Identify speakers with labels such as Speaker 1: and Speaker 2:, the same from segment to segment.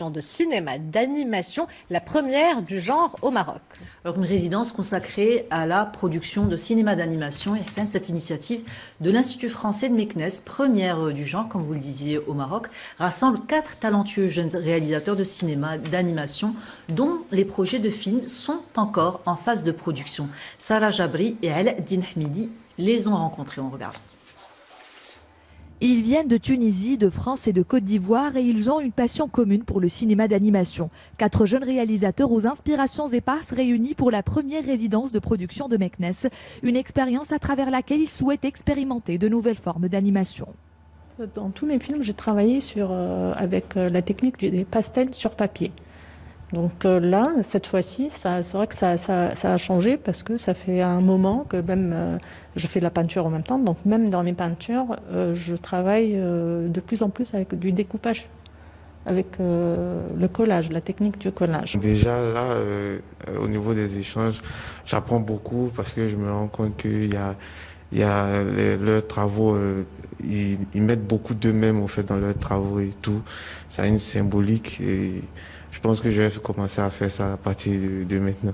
Speaker 1: production de cinéma d'animation, la première du genre au Maroc.
Speaker 2: Alors, une résidence consacrée à la production de cinéma d'animation, et cette initiative de l'Institut français de Meknès, première du genre, comme vous le disiez, au Maroc, rassemble 4 talentueux jeunes réalisateurs de cinéma d'animation dont les projets de films sont encore en phase de production. Sarah Jabri et El Din Hamidi les ont rencontrés. On regarde.
Speaker 3: Ils viennent de Tunisie, de France et de Côte d'Ivoire et ils ont une passion commune pour le cinéma d'animation. 4 jeunes réalisateurs aux inspirations éparses réunis pour la première résidence de production de Meknès, une expérience à travers laquelle ils souhaitent expérimenter de nouvelles formes d'animation.
Speaker 4: Dans tous mes films, j'ai travaillé avec la technique des pastels sur papier. Donc là, cette fois-ci, c'est vrai que ça a changé parce que ça fait un moment que même je fais de la peinture en même temps. Donc même dans mes peintures, je travaille de plus en plus avec du découpage, avec le collage, la technique du collage.
Speaker 5: Déjà là, au niveau des échanges, j'apprends beaucoup parce que je me rends compte qu'il y a leurs travaux, ils mettent beaucoup d'eux-mêmes en fait dans leurs travaux et tout. Ça a une symbolique et je pense que je vais commencer à faire ça à partir de maintenant.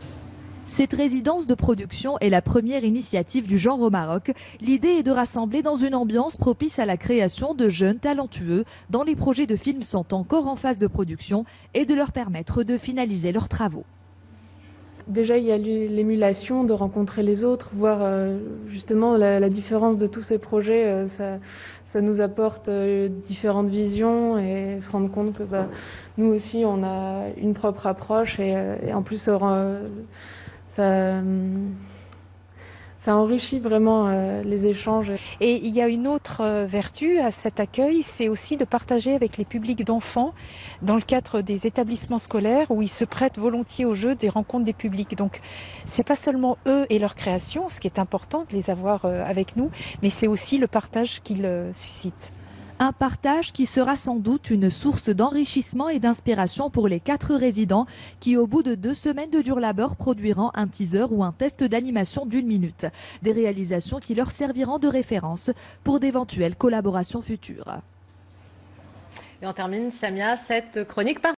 Speaker 3: Cette résidence de production est la première initiative du genre au Maroc. L'idée est de rassembler dans une ambiance propice à la création de jeunes talentueux dont les projets de films sont encore en phase de production et de leur permettre de finaliser leurs travaux.
Speaker 4: Déjà, il y a l'émulation de rencontrer les autres, voir justement la différence de tous ces projets. Ça nous apporte différentes visions et se rendre compte que nous aussi, on a une propre approche et en plus, ça enrichit vraiment les échanges.
Speaker 6: Et il y a une autre vertu à cet accueil, c'est aussi de partager avec les publics d'enfants dans le cadre des établissements scolaires où ils se prêtent volontiers au jeu des rencontres des publics. Donc c'est pas seulement eux et leur création, ce qui est important de les avoir avec nous, mais c'est aussi le partage qu'ils suscitent.
Speaker 3: Un partage qui sera sans doute une source d'enrichissement et d'inspiration pour les 4 résidents qui, au bout de 2 semaines de dur labeur, produiront un teaser ou un test d'animation d'1 minute. Des réalisations qui leur serviront de référence pour d'éventuelles collaborations futures.
Speaker 1: Et on termine, Samia, cette chronique par